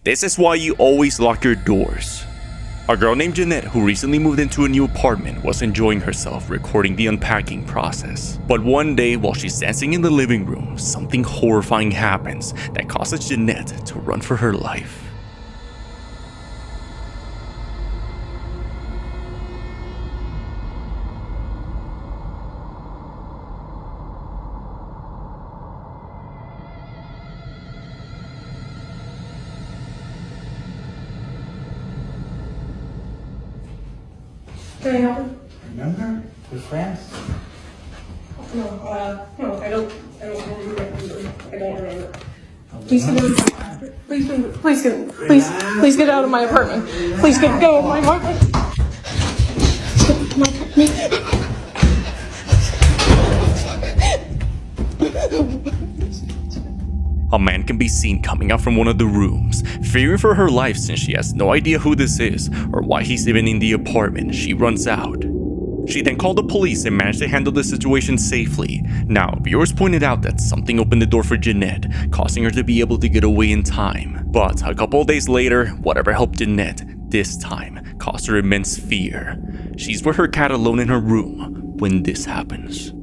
This is why you always lock your doors. A girl named Jeanette, who recently moved into a new apartment, was enjoying herself recording the unpacking process. But one day, while she's dancing in the living room, something horrifying happens that causes Jeanette to run for her life. Can I help you? Remember? We're friends. No, I don't remember. I don't remember. Please get out. Please get out of my apartment. Please go of my apartment. A man can be seen coming out from one of the rooms, fearing for her life since she has no idea who this is or why he's even in the apartment. She runs out. She then called the police and managed to handle the situation safely. Now, viewers pointed out that something opened the door for Jeanette, causing her to be able to get away in time. But a couple of days later, whatever helped Jeanette, this time, caused her immense fear. She's with her cat alone in her room when this happens.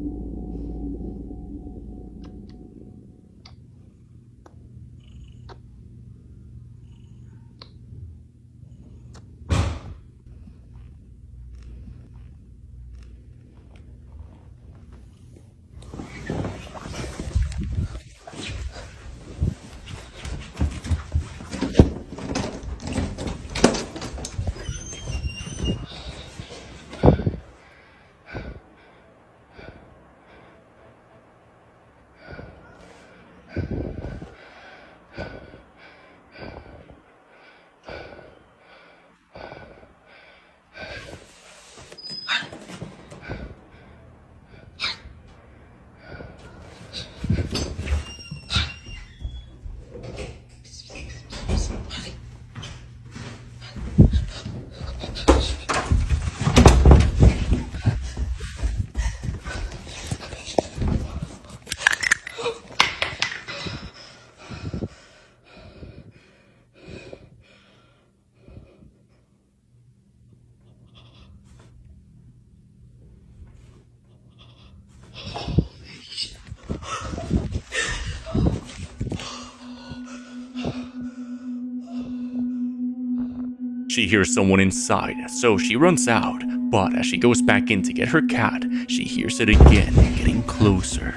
She hears someone inside, so she runs out, but as she goes back in to get her cat, she hears it again, getting closer.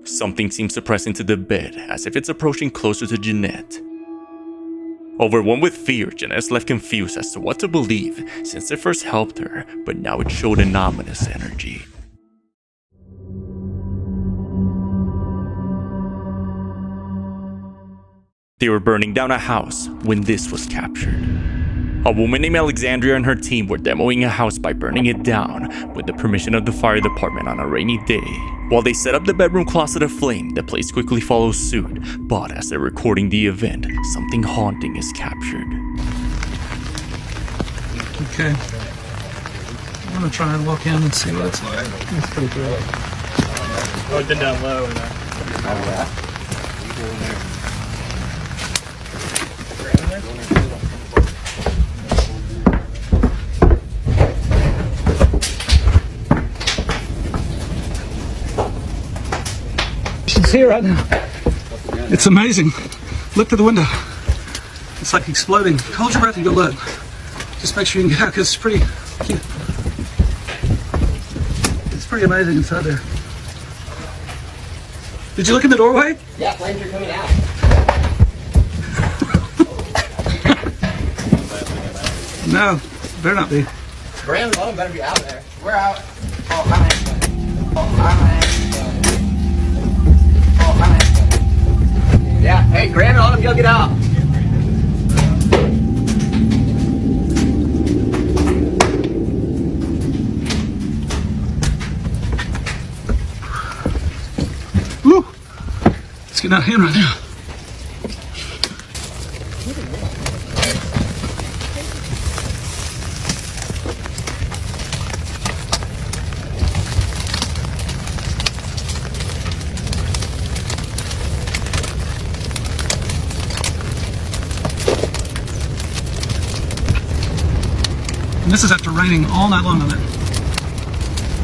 Something seems to press into the bed, as if it's approaching closer to Jeanette. Overwhelmed with fear, Jeanette's left confused as to what to believe, since it first helped her, but now it showed an ominous energy. They were burning down a house when this was captured. A woman named Alexandria and her team were demoing a house by burning it down with the permission of the fire department on a rainy day. While they set up the bedroom closet aflame, the place quickly follows suit, but as they're recording the event, something haunting is captured. Okay. I'm gonna try and walk in and see what it's like. It's pretty cool. Oh, it's been down low in there. Oh, yeah. She's here right now. It's amazing. Look to the window. It's like exploding. Hold your breath and go look. Just make sure you can get out because it's pretty cute. It's pretty amazing inside there. Did you look in the doorway? Yeah, flames are coming out. No, better not be. Grand Loan better be out there. We're out. Oh, I'm excited. Oh, I'm excited. Oh, I'm excited. Yeah, hey, Grand Loan, go get out. Woo! It's getting out of hand right now. And this is after raining all night long on it.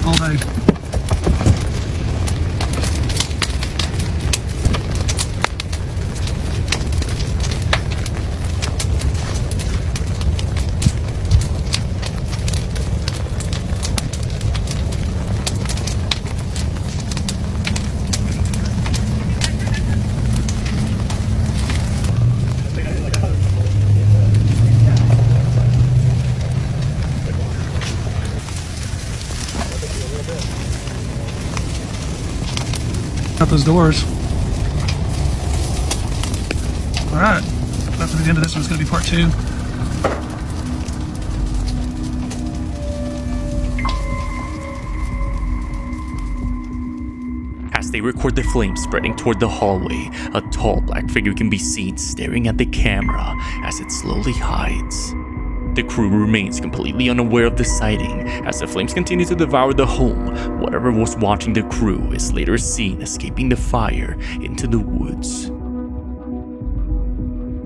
All day. Out those doors. All right, after the end of this one's going to be part 2. As they record the flames spreading toward the hallway, a tall black figure can be seen staring at the camera as it slowly hides. The crew remains completely unaware of the sighting. As the flames continue to devour the home, whatever was watching the crew is later seen escaping the fire into the woods.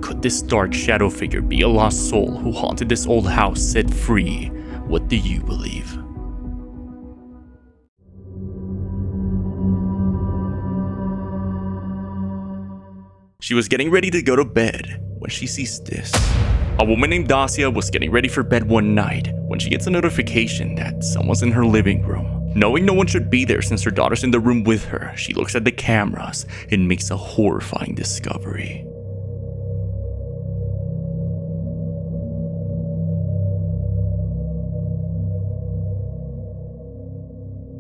Could this dark shadow figure be a lost soul who haunted this old house set free? What do you believe? She was getting ready to go to bed when she sees this. A woman named Dacia was getting ready for bed one night when she gets a notification that someone's in her living room. Knowing no one should be there since her daughter's in the room with her, she looks at the cameras and makes a horrifying discovery.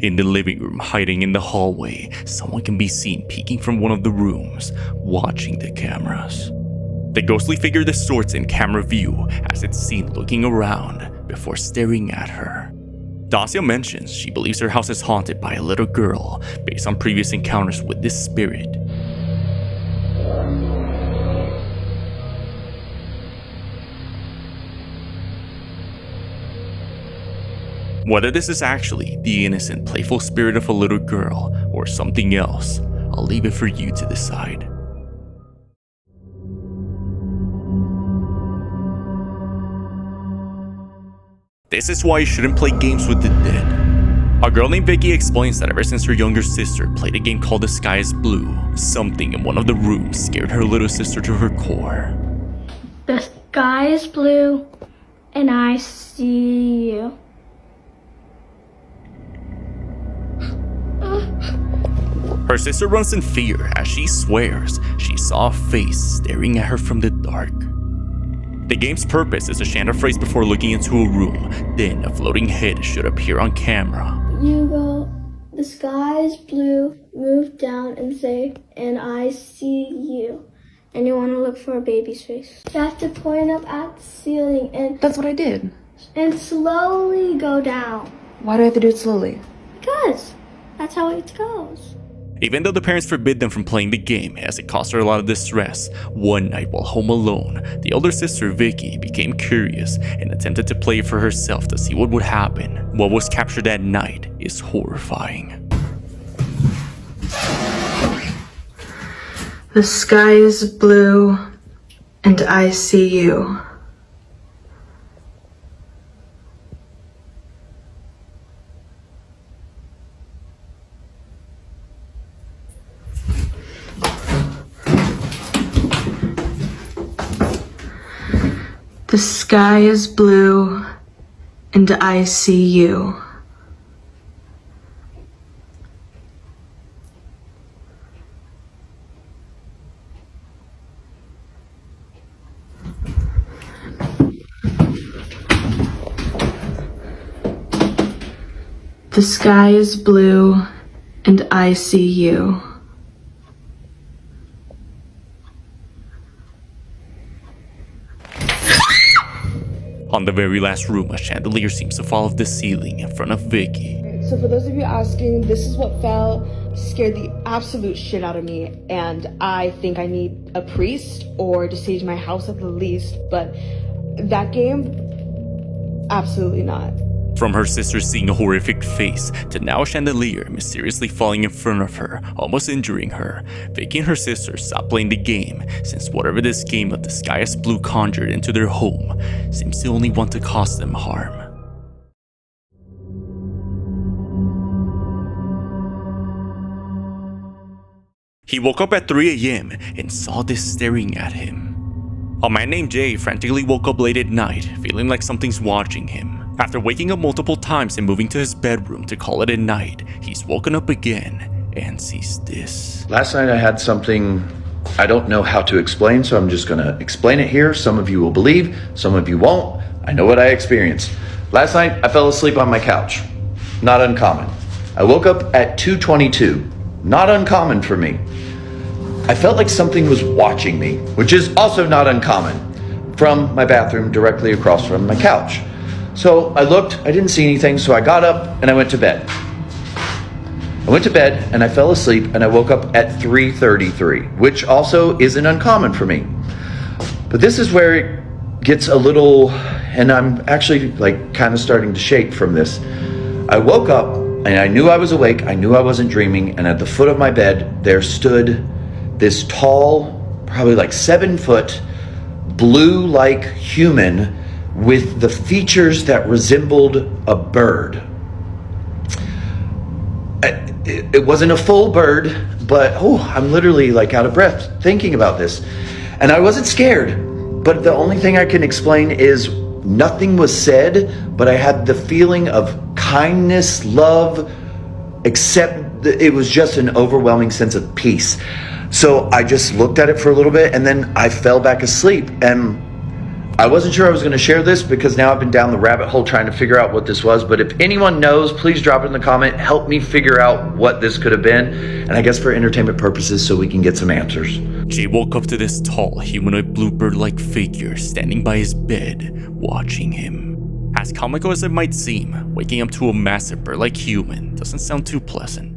In the living room, hiding in the hallway, someone can be seen peeking from one of the rooms, watching the cameras. The ghostly figure distorts in camera view as it's seen looking around before staring at her. Dacia mentions she believes her house is haunted by a little girl based on previous encounters with this spirit. Whether this is actually the innocent, playful spirit of a little girl or something else, I'll leave it for you to decide. This is why you shouldn't play games with the dead. A girl named Vicky explains that ever since her younger sister played a game called The Sky is Blue, something in one of the rooms scared her little sister to her core. The sky is blue, and I see you. Her sister runs in fear as she swears she saw a face staring at her from the dark. The game's purpose is to chant a phrase before looking into a room, then a floating head should appear on camera. You go, the sky is blue, move down and say, and I see you. And you want to look for a baby's face. You have to point up at the ceiling and That's what I did. slowly go down. Why do I have to do it slowly? Because that's how it goes. Even though the parents forbid them from playing the game as it caused her a lot of distress, one night while home alone, the older sister Vicky became curious and attempted to play it for herself to see what would happen. What was captured that night is horrifying. The sky is blue, and I see you. The sky is blue, and I see you. The sky is blue, and I see you. On the very last room, a chandelier seems to fall off the ceiling in front of Vicky. So for those of you asking, this is what fell, scared the absolute shit out of me, and I think I need a priest or to sage my house at the least, but that game, absolutely not. From her sister seeing a horrific face to now a chandelier mysteriously falling in front of her, almost injuring her, Vicky and her sister stopped playing the game since whatever this game of The Sky is Blue conjured into their home seems to only want to cause them harm. He woke up at 3 a.m. and saw this staring at him. A man named Jay frantically woke up late at night, feeling like something's watching him. After waking up multiple times and moving to his bedroom to call it a night, he's woken up again and sees this. Last night I had something I don't know how to explain, so I'm just gonna explain it here. Some of you will believe, some of you won't. I know what I experienced. Last night I fell asleep on my couch. Not uncommon. I woke up at 2:22. Not uncommon for me. I felt like something was watching me, which is also not uncommon, from my bathroom directly across from my couch. So I looked, I didn't see anything, so I got up and I went to bed. I went to bed and I fell asleep and I woke up at 3:33, which also isn't uncommon for me. But this is where it gets a little, and I'm actually like kind of starting to shake from this. I woke up and I knew I was awake, I knew I wasn't dreaming, and at the foot of my bed there stood this tall, probably like 7 foot, blue-like human with the features that resembled a bird. It wasn't a full bird, but I'm literally like out of breath thinking about this. And I wasn't scared, but the only thing I can explain is nothing was said, but I had the feeling of kindness, love, except it was just an overwhelming sense of peace. So I just looked at it for a little bit and then I fell back asleep. And I wasn't sure I was going to share this because now I've been down the rabbit hole trying to figure out what this was. But if anyone knows, please drop it in the comment. Help me figure out what this could have been. And I guess for entertainment purposes so we can get some answers. Jay woke up to this tall, humanoid bluebird-like figure standing by his bed, watching him. As comical as it might seem, waking up to a massive bird-like human doesn't sound too pleasant.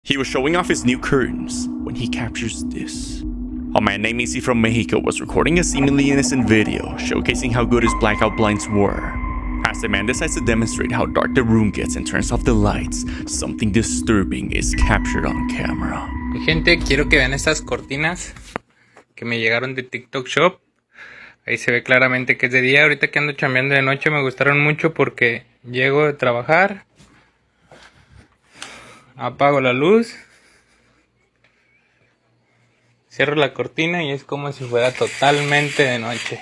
He was showing off his new curtains when he captures this. A man named Easy from Mexico was recording a seemingly innocent video showcasing how good his blackout blinds were. As the man decides to demonstrate how dark the room gets and turns off the lights, something disturbing is captured on camera. Gente, quiero que vean estas cortinas que me llegaron de TikTok Shop. Ahí se ve claramente que es de día. Ahorita que ando chambeando de noche me gustaron mucho porque llego de trabajar, apago la luz, cierro la cortina y es como si fuera totalmente de noche.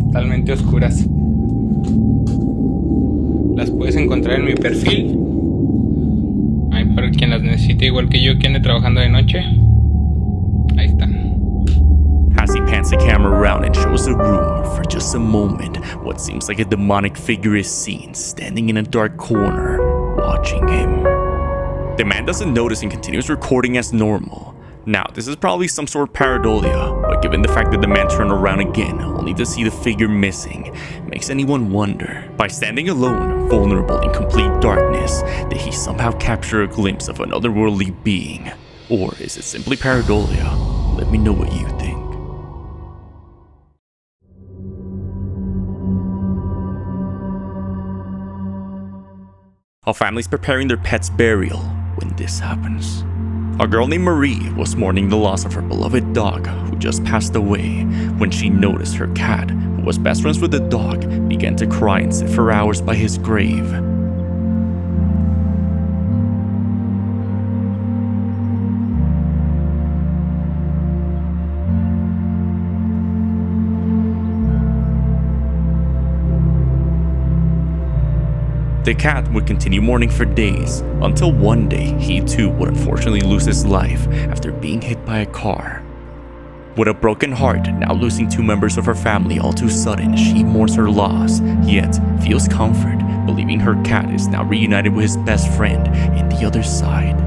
Totalmente oscuras. Las puedes encontrar en mi perfil. Ahí para quien las necesite, igual que yo que ande trabajando de noche. Ahí están. As he pans the camera around and shows the room, for just a moment, what seems like a demonic figure is seen standing in a dark corner, watching him. The man doesn't notice and continues recording as normal. Now, this is probably some sort of pareidolia, but given the fact that the man turned around again only to see the figure missing, makes anyone wonder, by standing alone, vulnerable in complete darkness, did he somehow capture a glimpse of an otherworldly being? Or is it simply pareidolia? Let me know what you think. A family's preparing their pet's burial when this happens. A girl named Marie was mourning the loss of her beloved dog who just passed away when she noticed her cat, who was best friends with the dog, began to cry and sit for hours by his grave. The cat would continue mourning for days, until one day he too would unfortunately lose his life after being hit by a car. With a broken heart, now losing 2 members of her family all too sudden, she mourns her loss, yet feels comfort, believing her cat is now reunited with his best friend in the other side.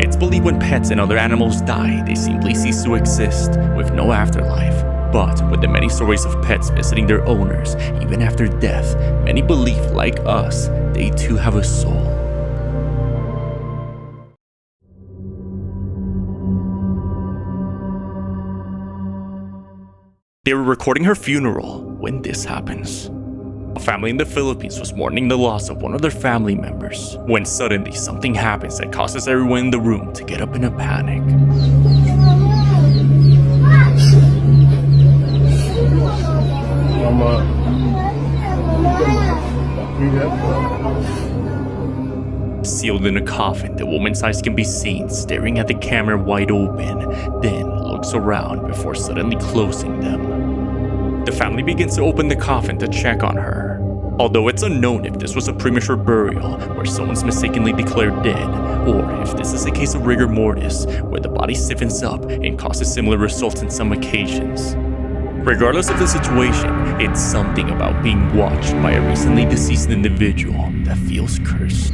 It's believed when pets and other animals die, they simply cease to exist, with no afterlife. But with the many stories of pets visiting their owners, even after death, many believe, like us, they too have a soul. They were recording her funeral when this happens. A family in the Philippines was mourning the loss of one of their family members, when suddenly something happens that causes everyone in the room to get up in a panic. Sealed in a coffin, the woman's eyes can be seen staring at the camera wide open, then looks around before suddenly closing them. The family begins to open the coffin to check on her. Although it's unknown if this was a premature burial where someone's mistakenly declared dead, or if this is a case of rigor mortis where the body stiffens up and causes similar results in some occasions. Regardless of the situation, it's something about being watched by a recently deceased individual that feels cursed.